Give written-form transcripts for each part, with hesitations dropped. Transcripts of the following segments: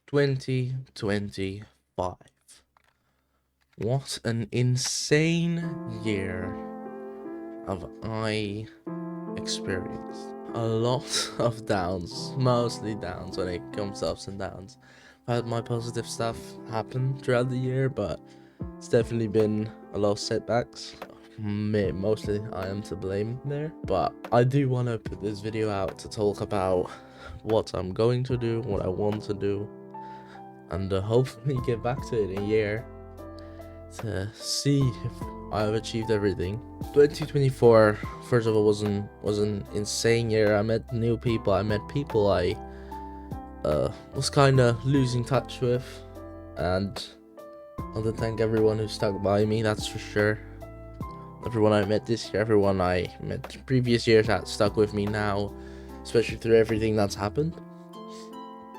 2025. What an insane year have I experienced. A lot of downs, mostly downs when it comes to ups and downs. I've had my positive stuff happen throughout the year, but it's definitely been a lot of setbacks. Mostly I am to blame there, but I do want to put this video out to talk about what I'm going to do, what I want to do, and hopefully get back to it in a year to see if I've achieved everything. 2024, first of all, was an insane year. I met new people. I met people I was kind of losing touch with, and I want to thank everyone who stuck by me. That's for sure. Everyone I met this year, everyone I met previous years that stuck with me now, especially through everything that's happened.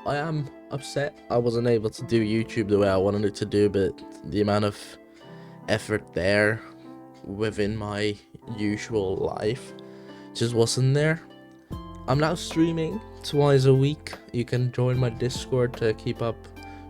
I am upset I wasn't able to do YouTube the way I wanted it to do, but the amount of effort there within my usual life just wasn't there. I'm now streaming twice a week. You can join my Discord to keep up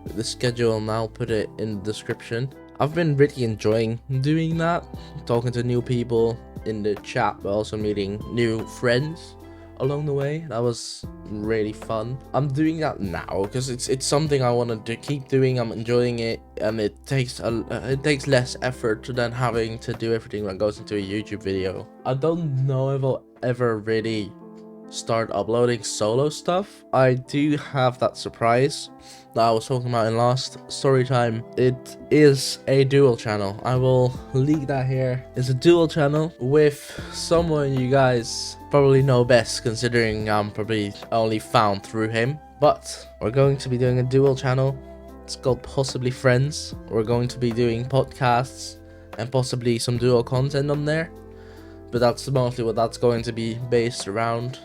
with the schedule, and I'll put it in the description. I've been really enjoying doing that, talking to new people in the chat, but also meeting new friends along the way. That was really fun. I'm doing that now because it's something I want to keep doing. I'm enjoying it, and it takes less effort than having to do everything that goes into a YouTube video. I don't know if I'll ever really start uploading solo stuff. I do have that surprise that I was talking about in last Storytime. It is a dual channel. I will leak that here. It's a dual channel with someone you guys probably know best, considering I'm probably only found through him. But we're going to be doing a dual channel. It's called Possibly Friends. We're going to be doing podcasts and possibly some dual content on there, but that's mostly what that's going to be based around.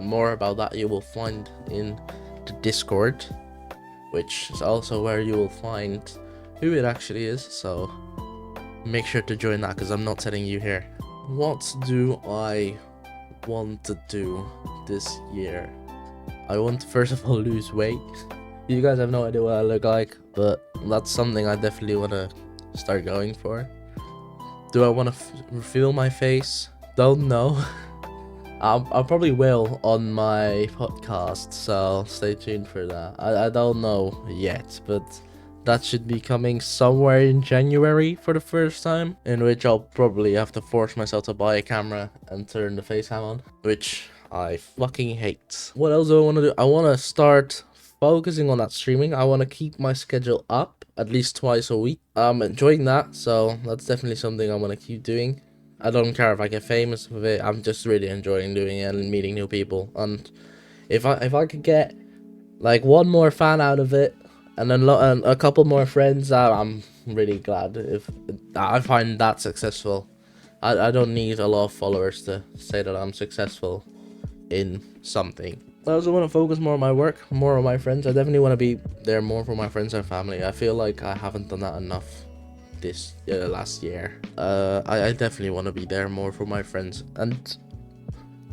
More about that you will find in the Discord, which is also where you will find who it actually is, so make sure to join that because I'm not telling you here. What do I want to do this year? I want to first of all lose weight. You guys have no idea what I look like, but that's something I definitely want to start going for. Do I want to reveal my face? Don't know. I probably will on my podcast, so stay tuned for that. I don't know yet, but that should be coming somewhere in January for the first time, in which I'll probably have to force myself to buy a camera and turn the facecam on, which I fucking hate. What else do I want to do? I want to start focusing on that streaming. I want to keep my schedule up at least twice a week. I'm enjoying that, so that's definitely something I want to keep doing. I don't care if I get famous with it. I'm just really enjoying doing it and meeting new people. And if I could get like one more fan out of it, and then a couple more friends, I'm really glad. If I find that successful, I don't need a lot of followers to say that I'm successful in something. I also want to focus more on my work, more on my friends. I definitely want to be there more for my friends and family. I feel like I haven't done that enough this last year. I definitely want to be there more for my friends, and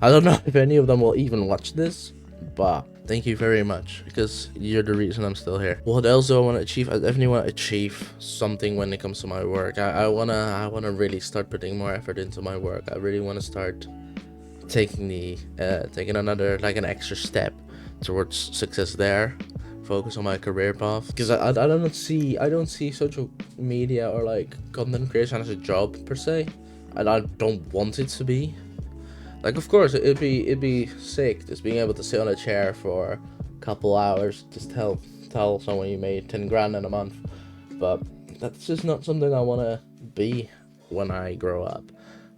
I don't know if any of them will even watch this, but thank you very much because you're the reason I'm still here. What else do I want to achieve? I definitely want to achieve something when it comes to my work. I wanna really start putting more effort into my work. I really want to start taking another, like, an extra step towards success there. Focus on my career path, because I don't see social media or like content creation as a job per se, and I don't want it to be. Like, of course it'd be sick just being able to sit on a chair for a couple hours, just tell someone you made 10 grand in a month, but that's just not something I want to be when I grow up.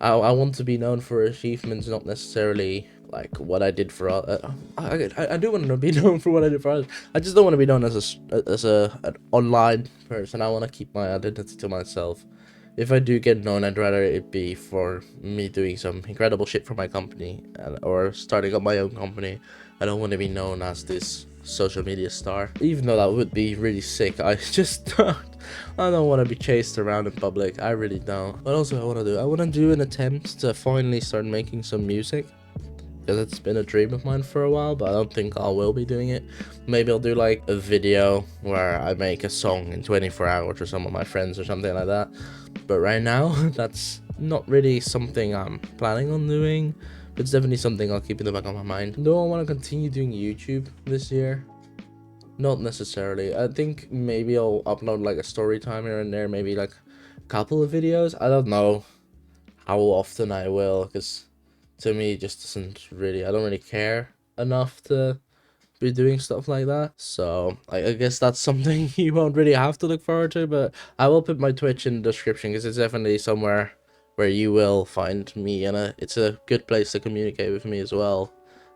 I want to be known for achievements, not necessarily like what I did for I do want to be known for what I did for others. I just don't want to be known as an online person. I want to keep my identity to myself. If I do get known, I'd rather it be for me doing some incredible shit for my company, or starting up my own company. I don't want to be known as this social media star, even though that would be really sick. I don't want to be chased around in public. I really don't. What else do I want to do? I want to do an attempt to finally start making some music. because it's been a dream of mine for a while, but I don't think I will be doing it. Maybe I'll do like a video where I make a song in 24 hours or some of my friends or something like that. But right now, that's not really something I'm planning on doing. But it's definitely something I'll keep in the back of my mind. Do I want to continue doing YouTube this year? Not necessarily. I think maybe I'll upload like a story time here and there, maybe like a couple of videos. I don't know how often I will, because to me it just doesn't really, I don't really care enough to be doing stuff like that. So I guess that's something you won't really have to look forward to, but I will put my Twitch in the description because it's definitely somewhere where you will find me, and it's a good place to communicate with me as well.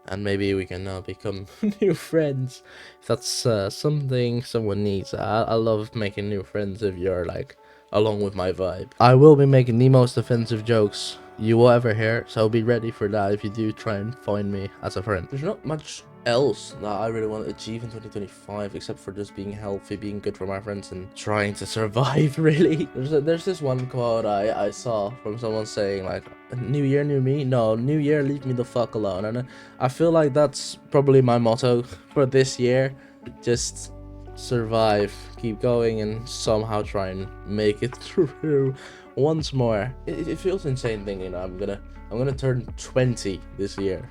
And maybe we can become new friends if that's something someone needs. I love making new friends if you're like along with my vibe. I will be making the most offensive jokes you will ever hear, so be ready for that if you do try and find me as a friend. There's not much else that I really want to achieve in 2025 except for just being healthy, being good for my friends, and trying to survive. Really, there's this one quote I saw from someone saying like, new year new me. No, new year leave me the fuck alone. And I feel like that's probably my motto for this year. Just survive, keep going, and somehow try and make it through once more. It feels insane thinking I'm gonna turn 20 this year.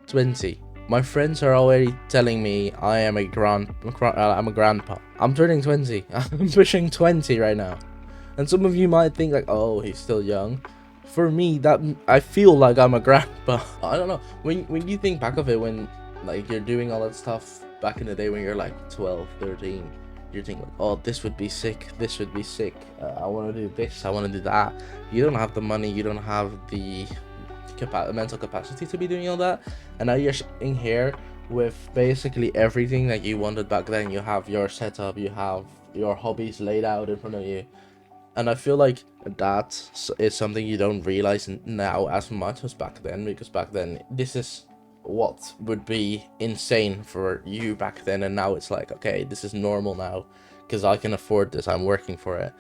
20. My friends are already telling me I am I'm a grandpa. I'm turning 20. I'm pushing 20 right now. And some of you might think like, oh, he's still young. For me, that I feel like I'm a grandpa. I don't know. When you think back of it, when like you're doing all that stuff back in the day when you're like 12, 13, you're thinking like, oh, this would be sick. This would be sick. I want to do this. I want to do that. You don't have the money. You don't have the mental capacity to be doing all that, and now you're sitting here with basically everything that you wanted back then. You have your setup, you have your hobbies laid out in front of you, and I feel like that is something you don't realize now as much as back then, because back then this is what would be insane for you back then, and now it's like, okay, this is normal now because I can afford this, I'm working for it.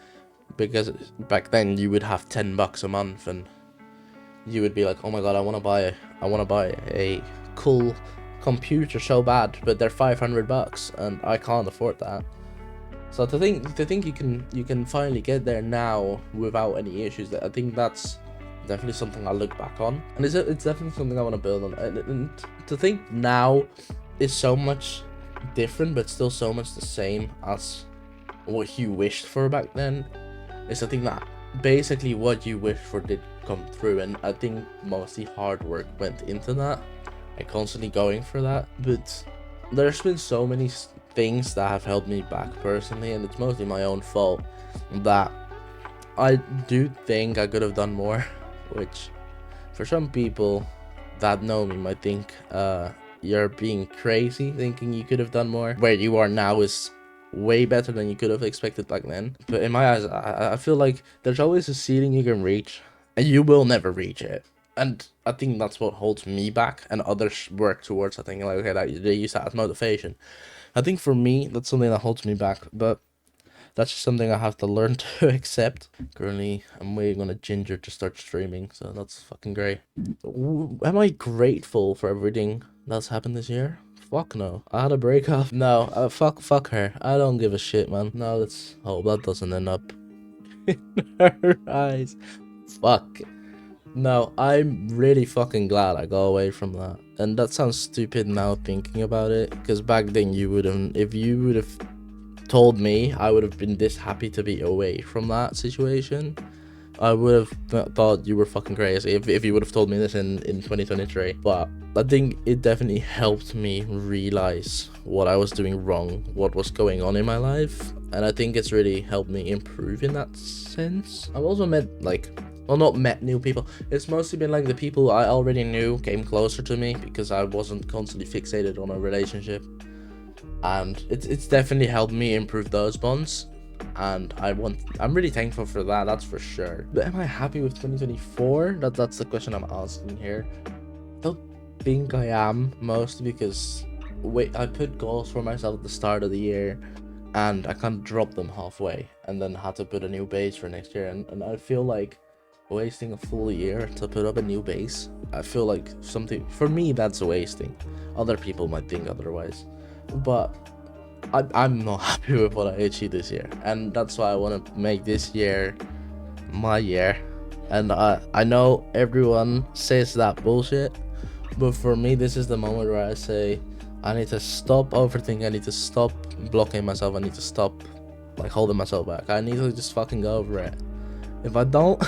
Because back then you would have $10 a month and you would be like, oh my god, I want to buy a cool computer so bad, but they're $500 and I can't afford that. So to think you can finally get there now without any issues, that I think that's definitely something I look back on, and it's definitely something I want to build on. And to think now is so much different, but still so much the same as what you wished for back then. Is I think that basically what you wished for did come through, and I think mostly hard work went into that and constantly going for that. But there's been so many things that have held me back personally, and it's mostly my own fault, that I do think I could have done more, which for some people that know me might think you're being crazy thinking you could have done more. Where you are now is way better than you could have expected back then. But in my eyes, I feel like there's always a ceiling you can reach, and you will never reach it. And I think that's what holds me back, and others work towards. I think like, okay, they use that as motivation. I think for me, that's something that holds me back, but that's just something I have to learn to accept. Currently, I'm waiting on a ginger to start streaming, so that's fucking great. Am I grateful for everything that's happened this year? Fuck no. I had a breakup. No, fuck her. I don't give a shit, man. No, let's hope that doesn't end up in her eyes. Fuck. No, I'm really fucking glad I got away from that. And that sounds stupid now thinking about it, because back then you wouldn't, if you would have told me, I would have been this happy to be away from that situation. I would have thought you were fucking crazy if you would have told me this in 2023. But I think it definitely helped me realize what I was doing wrong, what was going on in my life. And I think it's really helped me improve in that sense. I've also met not met new people. It's mostly been like the people I already knew came closer to me because I wasn't constantly fixated on a relationship. And it's definitely helped me improve those bonds. And I'm really thankful for that, that's for sure. But am I happy with 2024? That's the question I'm asking here. I don't think I am, mostly because I put goals for myself at the start of the year and I kind of dropped them halfway and then had to put a new base for next year, and I feel like wasting a full year to put up a new base. I feel like something, for me, that's wasting. Other people might think otherwise, but I'm not happy with what I achieved this year, and that's why I want to make this year my year. And I know everyone says that bullshit, but for me, this is the moment where I say I need to stop overthinking. I need to stop blocking myself. I need to stop like holding myself back. I need to just fucking go over it. If I don't,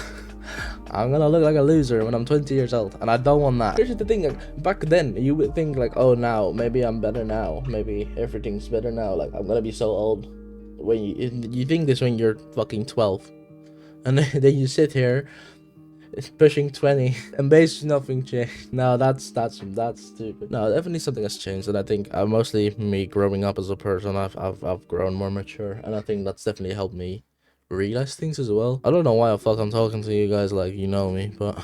I'm gonna look like a loser when I'm 20 years old, and I don't want that. Here's the thing, like, back then, you would think like, oh, now, maybe I'm better now. Maybe everything's better now. Like, I'm gonna be so old. When you think this when you're fucking 12. And then you sit here, pushing 20, and basically nothing changed. No, that's stupid. No, definitely something has changed, and I think mostly me growing up as a person, I've grown more mature, and I think that's definitely helped me realize things as well. I don't know why the fuck I'm talking to you guys like you know me, but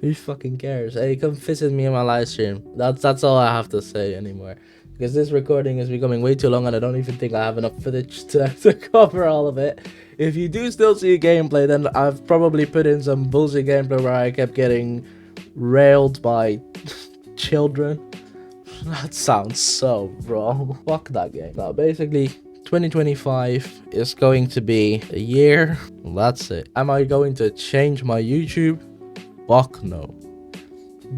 who fucking cares? Hey, come visit me in my live stream. That's all I have to say anymore. Because this recording is becoming way too long and I don't even think I have enough footage to cover all of it. If you do still see gameplay, then I've probably put in some bullshit gameplay where I kept getting railed by children. That sounds so wrong. Fuck that game. Now, basically, 2025 is going to be a year. That's it. Am I going to change my YouTube? Fuck no.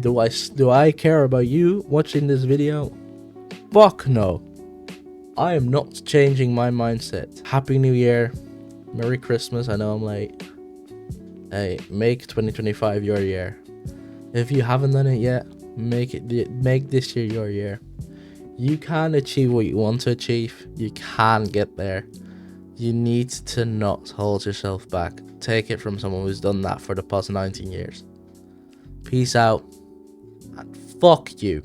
Do I care about you watching this video? Fuck no. I am not changing my mindset. Happy New Year. Merry Christmas. I know I'm late. Hey, make 2025 your year. If you haven't done it yet, make this year your year. You can achieve what you want to achieve. You can get there. You need to not hold yourself back. Take it from someone who's done that for the past 19 years. Peace out. And fuck you.